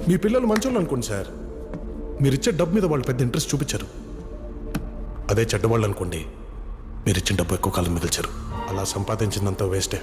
మీ పిల్లలు మంచోళ్ళు అనుకోండి సార్, మీరు ఇచ్చే డబ్బు మీద వాళ్ళు పెద్ద ఇంట్రెస్ట్ చూపించారు. అదే చెడ్డవాళ్ళు అనుకోండి, మీరు ఇచ్చిన డబ్బు ఎక్కువ కాలం మిగిల్చారు. అలా సంపాదించిందంతా వేస్టే.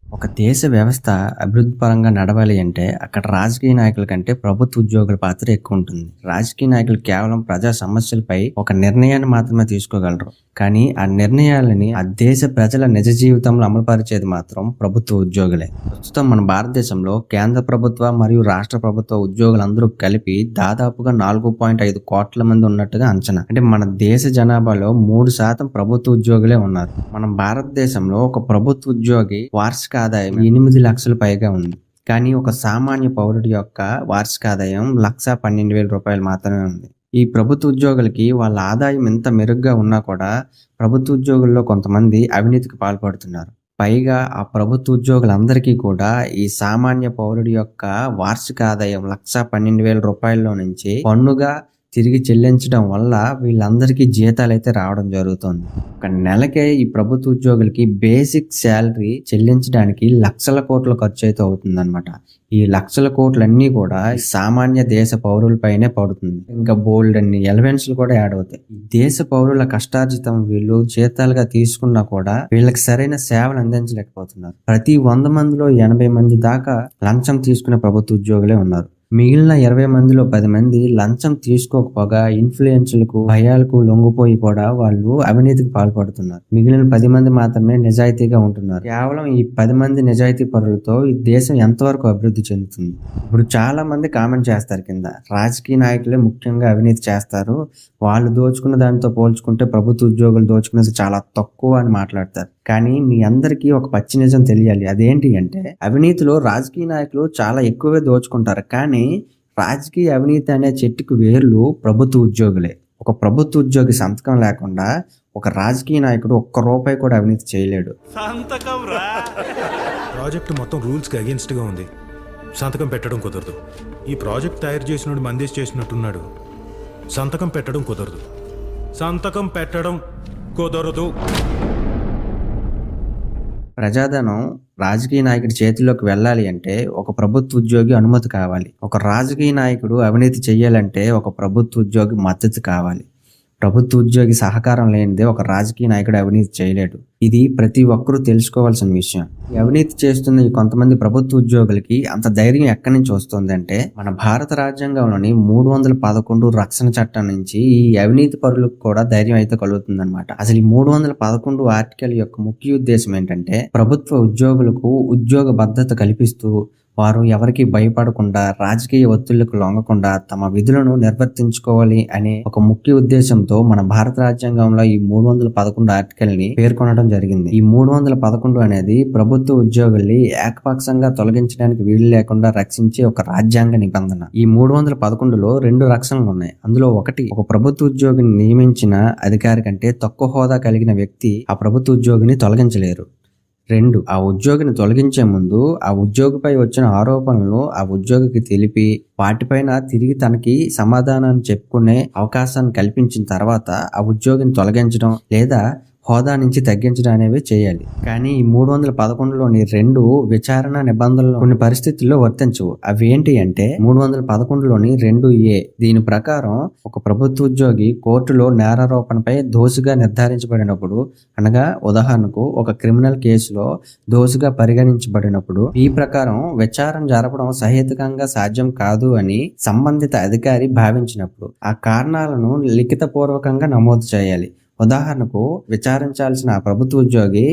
ఒక దేశ వ్యవస్థ అభివృద్ధి పరంగా నడవాలి అంటే అక్కడ రాజకీయ నాయకుల కంటే ప్రభుత్వ ఉద్యోగుల పాత్ర ఎక్కువ ఉంటుంది. రాజకీయ నాయకులు కేవలం ప్రజా సమస్యలపై ఒక నిర్ణయాన్ని మాత్రమే తీసుకోగలరు, కానీ ఆ నిర్ణయాలని ఆ దేశ ప్రజల నిజ జీవితంలో అమలుపరిచేది మాత్రం ప్రభుత్వ ఉద్యోగులే. ప్రస్తుతం మన భారతదేశంలో కేంద్ర ప్రభుత్వ మరియు రాష్ట్ర ప్రభుత్వ ఉద్యోగులందరూ కలిపి దాదాపుగా 4.5 కోట్ల మంది ఉన్నట్టుగా అంచనా. అంటే మన దేశ జనాభాలో 3% ప్రభుత్వ ఉద్యోగులే ఉన్నారు. మన భారతదేశంలో ఒక ప్రభుత్వ ఉద్యోగి వార్షిక ఆదాయం 8 లక్షల పైగా ఉంది. కానీ ఒక సామాన్య పౌరుడి యొక్క వార్షిక ఆదాయం 1,12,000 రూపాయలు మాత్రమే ఉంది. ఈ ప్రభుత్వ ఉద్యోగులకి వాళ్ళ ఆదాయం ఎంత మెరుగ్గా ఉన్నా కూడా ప్రభుత్వ ఉద్యోగుల్లో కొంతమంది అవినీతికి పాల్పడుతున్నారు. పైగా ఆ ప్రభుత్వ ఉద్యోగులందరికీ కూడా ఈ సామాన్య పౌరుడి యొక్క వార్షిక ఆదాయం 1,12,000 రూపాయల్లో నుంచి పన్నుగా తిరిగి చెల్లించడం వల్ల వీళ్ళందరికీ జీతాలు అయితే రావడం జరుగుతుంది. ఒక నెలకే ఈ ప్రభుత్వ ఉద్యోగులకి బేసిక్ శాలరీ చెల్లించడానికి లక్షల కోట్ల ఖర్చు అయితే అవుతుందన్నమాట. ఈ లక్షల కోట్లన్నీ కూడా సామాన్య దేశ పౌరులపైనే పడుతుంది. ఇంకా బోల్డ్ అన్ని ఎలవెన్స్లు కూడా యాడ్ అవుతాయి. ఈ దేశ పౌరుల కష్టార్జితం వీళ్ళు జీతాలుగా తీసుకున్నా కూడా వీళ్ళకి సరైన సేవలు అందించలేకపోతున్నారు. ప్రతి 100 మందిలో 80 మంది దాకా లంచం తీసుకునే ప్రభుత్వ ఉద్యోగులే ఉన్నారు. మిగిలిన 20 మందిలో 10 మంది లంచం తీసుకోకపోగా ఇన్ఫ్లుయెన్స్లకు భయాలకు లొంగిపోయి కూడా వాళ్ళు అవినీతికి పాల్పడుతున్నారు. మిగిలిన 10 మంది మాత్రమే నిజాయితీగా ఉంటున్నారు. కేవలం ఈ 10 మంది నిజాయితీ పరులతో ఈ దేశం ఎంతవరకు అభివృద్ధి చెందుతుంది? ఇప్పుడు చాలా మంది కామెంట్ చేస్తారు కింద, రాజకీయ నాయకులే ముఖ్యంగా అవినీతి చేస్తారు, వాళ్ళు దోచుకున్న దానితో పోల్చుకుంటే ప్రభుత్వ ఉద్యోగులు దోచుకునేది చాలా తక్కువ అని మాట్లాడతారు. కానీ మీ అందరికీ ఒక పచ్చి నిజం తెలియాలి. అదేంటి అంటే అవినీతిలో రాజకీయ నాయకులు చాలా ఎక్కువే దోచుకుంటారు, కానీ రాజకీయ అవినీతి అనే చెట్టుకు వేర్లు ప్రభుత్వ ఉద్యోగులే. ఒక ప్రభుత్వ ఉద్యోగి సంతకం లేకుండా ఒక రాజకీయ నాయకుడు ఒక్క రూపాయి కూడా అవినీతి చేయలేడు. ప్రాజెక్ట్ మొత్తం రూల్స్కి అగేన్స్ట్గా ఉంది, సంతకం పెట్టడం కుదరదు. ఈ ప్రాజెక్ట్ తయారు చేసినోడు మందేసి చేసినట్టున్నాడు, సంతకం పెట్టడం కుదరదు. సంతకం పెట్టడం కుదరదు. ప్రజాధనం రాజకీయ నాయకుడి చేతిలోకి వెళ్ళాలి అంటే ఒక ప్రభుత్వ ఉద్యోగి అనుమతి కావాలి. ఒక రాజకీయ నాయకుడు అవినీతి చెయ్యాలంటే ఒక ప్రభుత్వ ఉద్యోగి మద్దతు కావాలి. ప్రభుత్వ ఉద్యోగి సహకారం లేనిదే ఒక రాజకీయ నాయకుడు అవినీతి చేయలేడు. ఇది ప్రతి ఒక్కరూ తెలుసుకోవాల్సిన విషయం. ఈ అవినీతి చేస్తున్న ఈ కొంతమంది ప్రభుత్వ ఉద్యోగులకి అంత ధైర్యం ఎక్కడి నుంచి వస్తుందంటే మన భారత రాజ్యాంగంలోని 311 రక్షణ చట్టం నుంచి ఈ అవినీతి పరులకు కూడా ధైర్యం అయితే కలుగుతుందన్నమాట. అసలు ఈ 311 ఆర్టికల్ యొక్క ముఖ్య ఉద్దేశం ఏంటంటే ప్రభుత్వ ఉద్యోగులకు ఉద్యోగ భద్రత కల్పిస్తూ వారు ఎవరికి భయపడకుండా రాజకీయ ఒత్తిళ్లకు లొంగకుండా తమ విధులను నిర్వర్తించుకోవాలి అనే ఒక ముఖ్య ఉద్దేశంతో మన భారత రాజ్యాంగంలో ఈ 311 ఆర్టికల్ ని పేర్కొనడం జరిగింది. ఈ 311 అనేది ప్రభుత్వ ఉద్యోగుల్ని ఏకపక్షంగా తొలగించడానికి వీలు లేకుండా రక్షించే ఒక రాజ్యాంగ నిబంధన. ఈ 311లో 2 రక్షణలు ఉన్నాయి. అందులో ఒకటి, ఒక ప్రభుత్వ ఉద్యోగిని నియమించిన అధికారి కంటే తక్కువ హోదా కలిగిన వ్యక్తి ఆ ప్రభుత్వ ఉద్యోగిని తొలగించలేరు. 2, ఆ ఉద్యోగిని తొలగించే ముందు ఆ ఉద్యోగిపై వచ్చిన ఆరోపణలను ఆ ఉద్యోగికి తెలిపి వాటిపైన తిరిగి తనకి సమాధానాన్ని చెప్పుకునే అవకాశాన్ని కల్పించిన తర్వాత ఆ ఉద్యోగిని తొలగించడం లేదా హోదా నుంచి తగ్గించడం అనేవి చేయాలి. కానీ ఈ 311లోని 2 విచారణ నిబంధనలు కొన్ని పరిస్థితుల్లో వర్తించవు. అవి ఏంటి అంటే 311లోని 2A, దీని ప్రకారం ఒక ప్రభుత్వ ఉద్యోగి కోర్టులో నేరారోపణపై దోషిగా నిర్ధారించబడినప్పుడు, అనగా ఉదాహరణకు ఒక క్రిమినల్ కేసులో దోషిగా పరిగణించబడినప్పుడు ఈ ప్రకారం విచారణ జరపడం సహేతుకంగా సాధ్యం కాదు అని సంబంధిత అధికారి భావించినప్పుడు ఆ కారణాలను లిఖితపూర్వకంగా నమోదు చేయాలి. ఉదాహరణకు విచారించాల్సిన ప్రభుత్వ ఉద్యోగి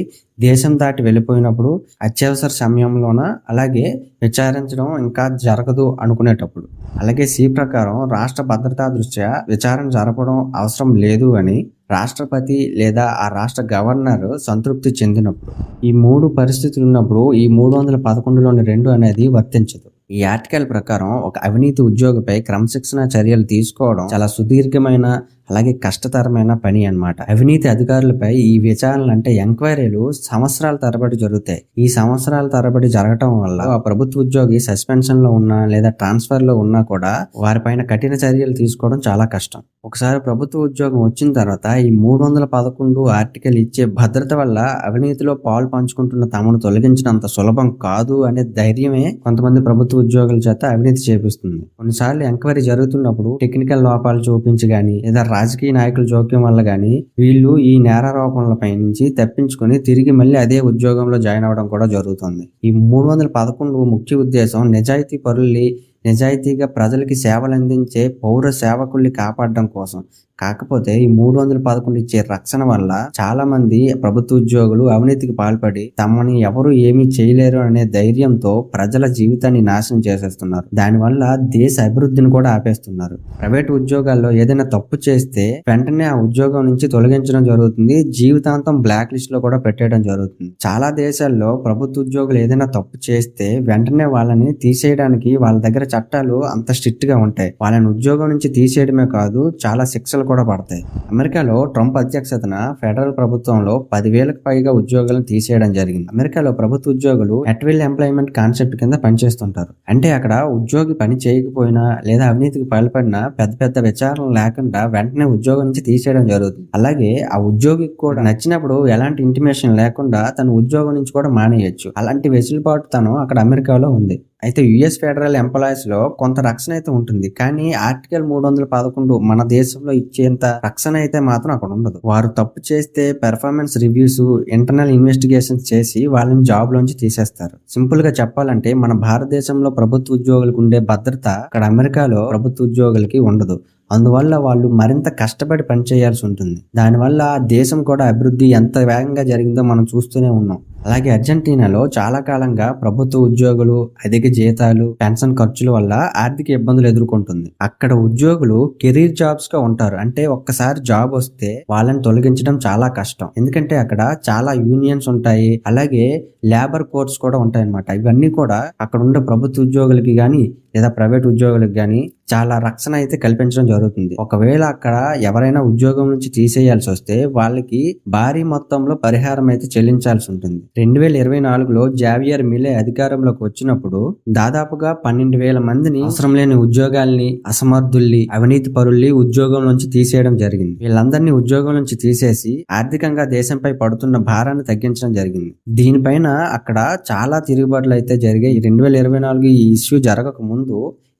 దేశం దాటి వెళ్ళిపోయినప్పుడు, అత్యవసర సమయంలోన, అలాగే విచారించడం ఇంకా జరగదు అనుకునేటప్పుడు. అలాగే C ప్రకారం రాష్ట్ర భద్రతా దృష్ట్యా విచారణ జరపడం అవసరం లేదు అని రాష్ట్రపతి లేదా ఆ రాష్ట్ర గవర్నర్ సంతృప్తి చెందినప్పుడు. ఈ 3 పరిస్థితులు ఉన్నప్పుడు ఈ 311లోని 2 అనేది వర్తించదు. ఈ ఆర్టికల్ ప్రకారం ఒక అవినీతి ఉద్యోగిపై క్రమశిక్షణ చర్యలు తీసుకోవడం చాలా సుదీర్ఘమైన అలాగే కష్టతరమైన పని అన్నమాట. అవినీతి అధికారులపై ఈ విచారణలు అంటే ఎంక్వైరీలు సంవత్సరాల తరబడి జరుగుతాయి. ఈ సంవత్సరాల తరబడి జరగటం వల్ల ఆ ప్రభుత్వ ఉద్యోగి సస్పెన్షన్ లో ఉన్నా లేదా ట్రాన్స్ఫర్ లో ఉన్నా కూడా వారిపైన కఠిన చర్యలు తీసుకోవడం చాలా కష్టం. ఒకసారి ప్రభుత్వ ఉద్యోగం వచ్చిన తర్వాత ఈ 311 ఆర్టికల్ ఇచ్చే భద్రత వల్ల అవినీతిలో పాలు పంచుకుంటున్న తమను తొలగించినంత సులభం కాదు అనే ధైర్యమే కొంతమంది ప్రభుత్వ ఉద్యోగుల చేత అవినీతి చేపిస్తుంది. కొన్నిసార్లు ఎంక్వైరీ జరుగుతున్నప్పుడు టెక్నికల్ లోపాలు చూపించి గానీ లేదా రాజకీయ నాయకుల జోక్యం వల్ల గానీ వీళ్ళు ఈ నేరారోపణలపై నుంచి తప్పించుకొని తిరిగి మళ్ళీ అదే ఉద్యోగంలో జాయిన్ అవ్వడం కూడా జరుగుతుంది. ఈ 311 ముఖ్య ఉద్దేశం నిజాయితీ పరుల్ని, నిజాయితీగా ప్రజలకి సేవలు అందించే పౌర సేవకుల్ని కాపాడడం కోసం. కాకపోతే ఈ 311 ఇచ్చే రక్షణ వల్ల చాలా మంది ప్రభుత్వ ఉద్యోగులు అవినీతికి పాల్పడి తమని ఎవరు ఏమీ చేయలేరు అనే ధైర్యంతో ప్రజల జీవితాన్ని నాశనం చేసేస్తున్నారు. దానివల్ల దేశ అభివృద్ధిని కూడా ఆపేస్తున్నారు. ప్రైవేట్ ఉద్యోగాల్లో ఏదైనా తప్పు చేస్తే వెంటనే ఆ ఉద్యోగం నుంచి తొలగించడం జరుగుతుంది. జీవితాంతం బ్లాక్ లిస్ట్ లో కూడా పెట్టేయడం జరుగుతుంది. చాలా దేశాల్లో ప్రభుత్వ ఉద్యోగులు ఏదైనా తప్పు చేస్తే వెంటనే వాళ్ళని తీసేయడానికి వాళ్ళ దగ్గర చట్టాలు అంత స్ట్రిక్ట్ గా ఉంటాయి. వాళ్ళని ఉద్యోగం నుంచి తీసేయడమే కాదు, చాలా శిక్షలు కూడా పడతాయి. అమెరికాలో ట్రంప్ అధ్యక్షతన ఫెడరల్ ప్రభుత్వంలో 10,000కు పైగా ఉద్యోగాలను తీసేయడం జరిగింది. అమెరికాలో ప్రభుత్వ ఉద్యోగులు అట్ విల్ ఎంప్లాయ్మెంట్ కాన్సెప్ట్ కింద పనిచేస్తుంటారు. అంటే అక్కడ ఉద్యోగి పని చేయకపోయినా లేదా అవినీతికి పాల్పడినా పెద్ద విచారణ లేకుండా వెంటనే ఉద్యోగం నుంచి తీసేయడం జరుగుతుంది. అలాగే ఆ ఉద్యోగికి కూడా నచ్చినప్పుడు ఎలాంటి ఇంటిమేషన్ లేకుండా తన ఉద్యోగం నుంచి కూడా మానేయచ్చు. అలాంటి వెసులుబాటు తను అక్కడ అమెరికాలో ఉంది. అయితే యుఎస్ ఫెడరల్ ఎంప్లాయీస్ లో కొంత రక్షణ అయితే ఉంటుంది, కానీ ఆర్టికల్ 311 మన దేశంలో ఇచ్చేంత రక్షణ అయితే మాత్రం అక్కడ ఉండదు. వారు తప్పు చేస్తే పెర్ఫార్మెన్స్ రివ్యూస్, ఇంటర్నల్ ఇన్వెస్టిగేషన్స్ చేసి వాళ్ళని జాబ్ లోంచి తీసేస్తారు. సింపుల్ గా చెప్పాలంటే మన భారతదేశంలో ప్రభుత్వ ఉద్యోగులకు ఉండే భద్రత అక్కడ అమెరికాలో ప్రభుత్వ ఉద్యోగులకి ఉండదు. అందువల్ల వాళ్ళు మరింత కష్టపడి పనిచేయాల్సి ఉంటుంది. దానివల్ల దేశం కూడా అభివృద్ధి ఎంత వేగంగా జరిగిందో మనం చూస్తూనే ఉన్నాం. అలాగే అర్జెంటీనాలో చాలా కాలంగా ప్రభుత్వ ఉద్యోగులు అధిక జీతాలు, పెన్షన్ ఖర్చుల వల్ల ఆర్థిక ఇబ్బందులు ఎదుర్కొంటుంది. అక్కడ ఉద్యోగులు కెరీర్ జాబ్స్ గా ఉంటారు. అంటే ఒక్కసారి జాబ్ వస్తే వాళ్ళని తొలగించడం చాలా కష్టం. ఎందుకంటే అక్కడ చాలా యూనియన్స్ ఉంటాయి, అలాగే లేబర్ కోర్ట్స్ కూడా ఉంటాయి అన్నమాట. ఇవన్నీ కూడా అక్కడ ఉండే ప్రభుత్వ ఉద్యోగులకి గానీ లేదా ప్రైవేట్ ఉద్యోగులకు గానీ చాలా రక్షణ అయితే కల్పించడం జరుగుతుంది. ఒకవేళ అక్కడ ఎవరైనా ఉద్యోగం నుంచి తీసేయాల్సి వస్తే వాళ్ళకి భారీ మొత్తంలో పరిహారం అయితే చెల్లించాల్సి ఉంటుంది. 2024లో జావియర్ మిలే అధికారంలోకి వచ్చినప్పుడు దాదాపుగా 12,000 మందిని అవసరం లేని ఉద్యోగాల్ని, అసమర్థుల్ని, అవినీతి పరుల్ని ఉద్యోగం నుంచి తీసేయడం జరిగింది. వీళ్ళందరినీ ఉద్యోగం నుంచి తీసేసి ఆర్థికంగా దేశంపై పడుతున్న భారాన్ని తగ్గించడం జరిగింది. దీనిపైన అక్కడ చాలా తిరుగుబాట్లు అయితే జరిగాయి. 2024 ఈ ఇష్యూ జరగక ముందు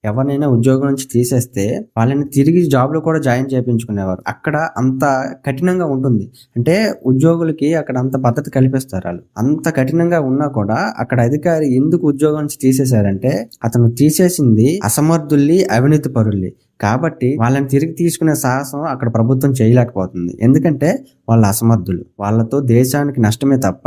ఎవరినైనా ఉద్యోగం నుంచి తీసేస్తే వాళ్ళని తిరిగి జాబ్ లో కూడా జాయిన్ చేయించుకునేవారు. అక్కడ అంత కఠినంగా ఉంటుంది. అంటే ఉద్యోగులకి అక్కడ అంత భద్రత కల్పిస్తారు. వాళ్ళు అంత కఠినంగా ఉన్నా కూడా అక్కడ అధికారి ఎందుకు ఉద్యోగం నుంచి తీసేశారంటే అతను తీసేసింది అసమర్థుల్ని, అవినీతి పరుల్ని. కాబట్టి వాళ్ళని తిరిగి తీసుకునే సాహసం అక్కడ ప్రభుత్వం చేయలేకపోతుంది. ఎందుకంటే వాళ్ళ అసమర్థులు. వాళ్ళతో దేశానికి నష్టమే తప్ప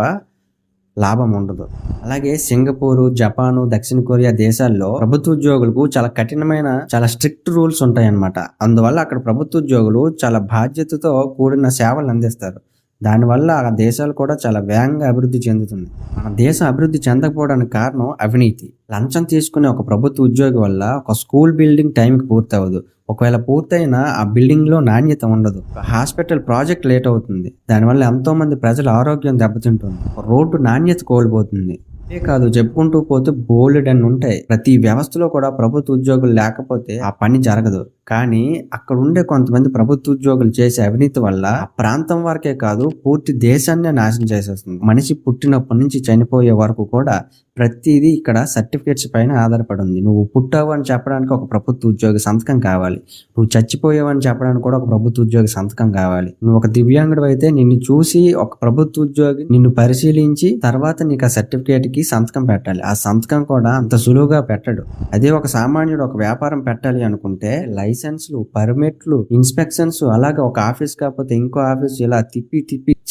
లాభం ఉండదు. అలాగే సింగపూర్, జపాను, దక్షిణ కొరియా దేశాల్లో ప్రభుత్వ ఉద్యోగులకు చాలా కఠినమైన, చాలా స్ట్రిక్ట్ రూల్స్ ఉంటాయి అన్నమాట. అందువల్ల అక్కడ ప్రభుత్వ ఉద్యోగులు చాలా బాధ్యతతో కూడిన సేవలు అందిస్తారు. దానివల్ల ఆ దేశాలు కూడా చాలా వేగంగా అభివృద్ధి చెందుతుంది. మన దేశం అభివృద్ధి చెందకపోవడానికి కారణం అవినీతి. లంచం తీసుకునే ఒక ప్రభుత్వ ఉద్యోగి వల్ల ఒక స్కూల్ బిల్డింగ్ టైంకి పూర్తవదు. ఒకవేళ పూర్తయినా ఆ బిల్డింగ్ లో నాణ్యత ఉండదు. హాస్పిటల్ ప్రాజెక్ట్ లేట్ అవుతుంది. దానివల్ల ఎంతో మంది ప్రజల ఆరోగ్యం దెబ్బతింటుంది. రోడ్డు నాణ్యత కోల్పోతుంది. ఏ కాదు, చెప్పుకుంటూ పోతే బోలెడ్ అని ఉంటాయి. ప్రతి వ్యవస్థలో కూడా ప్రభుత్వ ఉద్యోగులు లేకపోతే ఆ పని జరగదు. కానీ అక్కడ ఉండే కొంతమంది ప్రభుత్వ ఉద్యోగులు చేసే అవినీతి వల్ల ఆ ప్రాంతం వరకే కాదు, పూర్తి దేశాన్ని నాశనం చేసేస్తుంది. మనిషి పుట్టినప్పటి నుంచి చనిపోయే వరకు కూడా ప్రతిదీ ఇక్కడ సర్టిఫికేట్స్ పైన ఆధారపడి ఉంది. నువ్వు పుట్టావు అని చెప్పడానికి ఒక ప్రభుత్వ ఉద్యోగి సంతకం కావాలి. నువ్వు చచ్చిపోయావు అని చెప్పడానికి కూడా ఒక ప్రభుత్వ ఉద్యోగి సంతకం కావాలి. నువ్వు ఒక దివ్యాంగుడు అయితే నిన్ను చూసి ఒక ప్రభుత్వ ఉద్యోగి నిన్ను పరిశీలించి తర్వాత నీకు ఆ సర్టిఫికేట్ కి సంతకం పెట్టాలి. ఆ సంతకం కూడా అంత సులువుగా పెట్టడు. అదే ఒక సామాన్యుడు ఒక వ్యాపారం పెట్టాలి అనుకుంటే లైసెన్స్లు, పర్మిట్లు, ఇన్స్పెక్షన్స్, అలాగే ఒక ఆఫీస్ కాకపోతే ఇంకో ఆఫీస్, ఇలా తిప్పి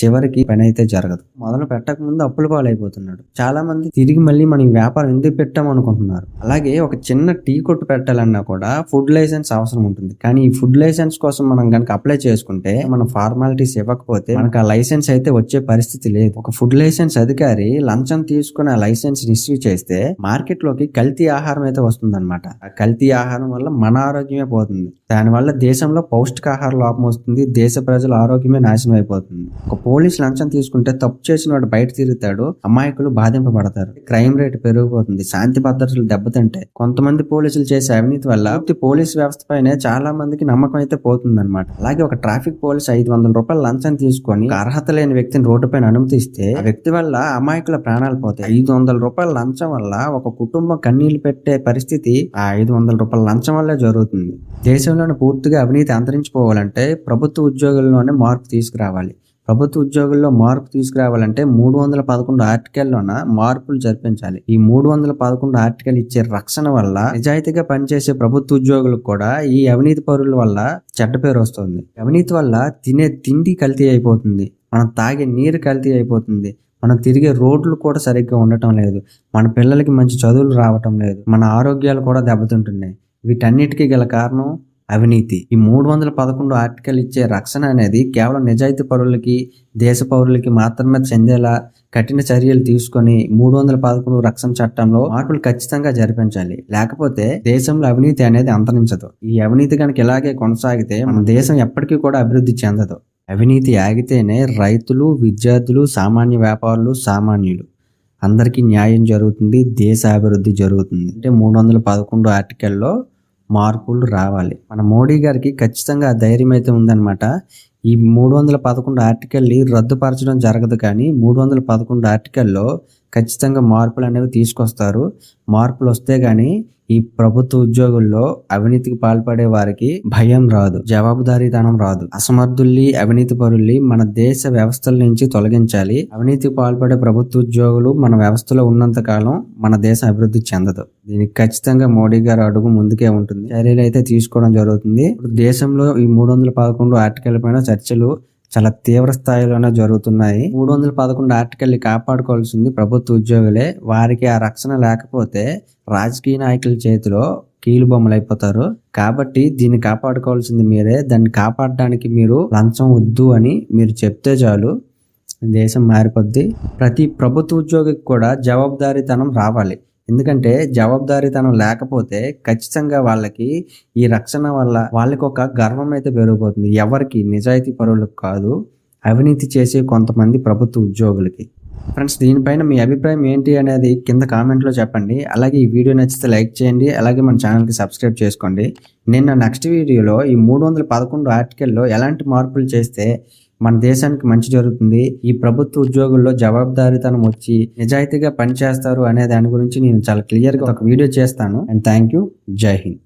చివరికి పని అయితే జరగదు. మొదలు పెట్టక ముందు అప్పుల పాలైపోతున్నాడు. చాలా మంది తిరిగి మళ్ళీ మనం ఈ వ్యాపారం ఎందుకు పెట్టాం అనుకుంటున్నారు. అలాగే ఒక చిన్న టీ కొట్టు పెట్టాలన్నా కూడా ఫుడ్ లైసెన్స్ అవసరం ఉంటుంది. కానీ ఈ ఫుడ్ లైసెన్స్ కోసం మనం కనుక అప్లై చేసుకుంటే మనం ఫార్మాలిటీస్ ఇవ్వకపోతే మనకు ఆ లైసెన్స్ అయితే వచ్చే పరిస్థితి లేదు. ఒక ఫుడ్ లైసెన్స్ అధికారి లంచం తీసుకుని లైసెన్స్ ఇష్యూ చేస్తే మార్కెట్ లోకి కల్తీ ఆహారం అయితే వస్తుందన్నమాట. ఆ కల్తీ ఆహారం వల్ల మన ఆరోగ్యమే పోతుంది. దానివల్ల దేశంలో పౌష్టికాహార లోపం వస్తుంది. దేశ ప్రజల ఆరోగ్యమే నాశనం అయిపోతుంది. ఒక పోలీస్ లంచం తీసుకుంటే తప్పు చేసిన వాడు బయట తిరుగుతాడు, అమాయకులు బాధింపబడతారు, క్రైమ్ రేట్ పెరిగిపోతుంది, శాంతి భద్రతలు దెబ్బతింటాయి. కొంతమంది పోలీసులు చేసే అవినీతి వల్ల పోలీస్ వ్యవస్థ పైన చాలా మందికి నమ్మకం అయితే పోతుంది అనమాట. అలాగే ఒక ట్రాఫిక్ పోలీస్ 500 రూపాయల లంచం తీసుకొని అర్హత లేని వ్యక్తిని రోడ్డు పైన అనుమతిస్తే ఆ వ్యక్తి వల్ల అమాయకుల ప్రాణాలు పోతాయి. 500 రూపాయల లంచం వల్ల ఒక కుటుంబం కన్నీళ్లు పెట్టే పరిస్థితి ఆ 500 రూపాయల లంచం వల్లే జరుగుతుంది. దేశంలోని పూర్తిగా అవినీతి అంతరించిపోవాలంటే ప్రభుత్వ ఉద్యోగుల్లోనే మార్పు తీసుకురావాలి. ప్రభుత్వ ఉద్యోగుల్లో మార్పు తీసుకురావాలంటే 311 ఆర్టికల్లోన మార్పులు జరిపించాలి. ఈ 311 ఆర్టికల్ ఇచ్చే రక్షణ వల్ల నిజాయితీగా పనిచేసే ప్రభుత్వ ఉద్యోగులకు కూడా ఈ అవినీతి పరుల వల్ల చెడ్డ పేరు వస్తుంది. అవినీతి వల్ల తినే తిండి కల్తీ అయిపోతుంది, మనం తాగే నీరు కల్తీ అయిపోతుంది, మనం తిరిగే రోడ్లు కూడా సరిగ్గా ఉండటం లేదు, మన పిల్లలకి మంచి చదువులు రావటం లేదు, మన ఆరోగ్యాలు కూడా దెబ్బతింటున్నాయి. వీటన్నిటికీ గల కారణం అవినీతి. ఈ 311 ఆర్టికల్ ఇచ్చే రక్షణ అనేది కేవలం నిజాయితీ పౌరులకి, దేశ పౌరులకి మాత్రమే చెందేలా కఠిన చర్యలు తీసుకొని 311 రక్షణ చట్టంలో మార్పులు ఖచ్చితంగా జరిపించాలి. లేకపోతే దేశంలో అవినీతి అనేది అంతరించదు. ఈ అవినీతి కనుక ఇలాగే కొనసాగితే మన దేశం ఎప్పటికీ కూడా అభివృద్ధి చెందదు. అవినీతి ఆగితేనే రైతులు, విద్యార్థులు, సామాన్య వ్యాపారులు, సామాన్యులు అందరికీ న్యాయం జరుగుతుంది, దేశ అభివృద్ధి జరుగుతుంది. అంటే 311 ఆర్టికల్లో మార్పులు రావాలి. మన మోడీ గారికి ఖచ్చితంగా ధైర్యం అయితే ఉందన్నమాట. ఈ 311 ఆర్టికల్ని రద్దుపరచడం జరగదు, కానీ 311 ఆర్టికల్లో ఖచ్చితంగా మార్పులు అనేవి తీసుకొస్తారు. మార్పులు వస్తే గానీ ఈ ప్రభుత్వ ఉద్యోగుల్లో అవినీతికి పాల్పడే వారికి భయం రాదు, జవాబుదారీతనం రాదు. అసమర్థుల్ని, అవినీతి పరుల్ని మన దేశ వ్యవస్థల నుంచి తొలగించాలి. అవినీతికి పాల్పడే ప్రభుత్వ ఉద్యోగులు మన వ్యవస్థలో ఉన్నంత కాలం మన దేశం అభివృద్ధి చెందదు. దీనికి ఖచ్చితంగా మోడీ గారు అడుగు ముందుకే ఉంటుంది, చర్యలు అయితే తీసుకోవడం జరుగుతుంది. ఇప్పుడు దేశంలో ఈ 311 ఆర్టికల్ పైన చర్చలు చాలా తీవ్ర స్థాయిలోనే జరుగుతున్నాయి. 311 ఆర్టికల్ని కాపాడుకోవాల్సింది ప్రభుత్వ ఉద్యోగులే. వారికి ఆ రక్షణ లేకపోతే రాజకీయ నాయకుల చేతిలో కీలు బొమ్మలు అయిపోతారు. కాబట్టి దీన్ని కాపాడుకోవాల్సింది మీరే. దాన్ని కాపాడడానికి మీరు లంచం వద్దు అని మీరు చెప్తే చాలు, దేశం మారిపోద్ది. ప్రతి ప్రభుత్వ ఉద్యోగికి కూడా జవాబుదారీతనం రావాలి. ఎందుకంటే జవాబుదారీతనం లేకపోతే ఖచ్చితంగా వాళ్ళకి ఈ రక్షణ వల్ల వాళ్ళకి ఒక గర్వం అయితే పెరిగిపోతుంది. ఎవరికి? నిజాయితీ పరులకు కాదు, అవినీతి చేసే కొంతమంది ప్రభుత్వ ఉద్యోగులకి. ఫ్రెండ్స్, దీనిపైన మీ అభిప్రాయం ఏంటి అనేది కింద కామెంట్లో చెప్పండి. అలాగే ఈ వీడియో నచ్చితే లైక్ చేయండి, అలాగే మన ఛానల్కి సబ్స్క్రైబ్ చేసుకోండి. నేను నెక్స్ట్ వీడియోలో ఈ 311 ఆర్టికల్లో ఎలాంటి మార్పులు చేస్తే మన దేశానికి మంచి జరుగుతుంది, ఈ ప్రభుత్వ ఉద్యోగుల్లో జవాబుదారీతనం వచ్చి నిజాయితీగా పనిచేస్తారు అనే దాని గురించి నేను చాలా క్లియర్గా ఒక వీడియో చేస్తాను. And thank you. జై హింద్.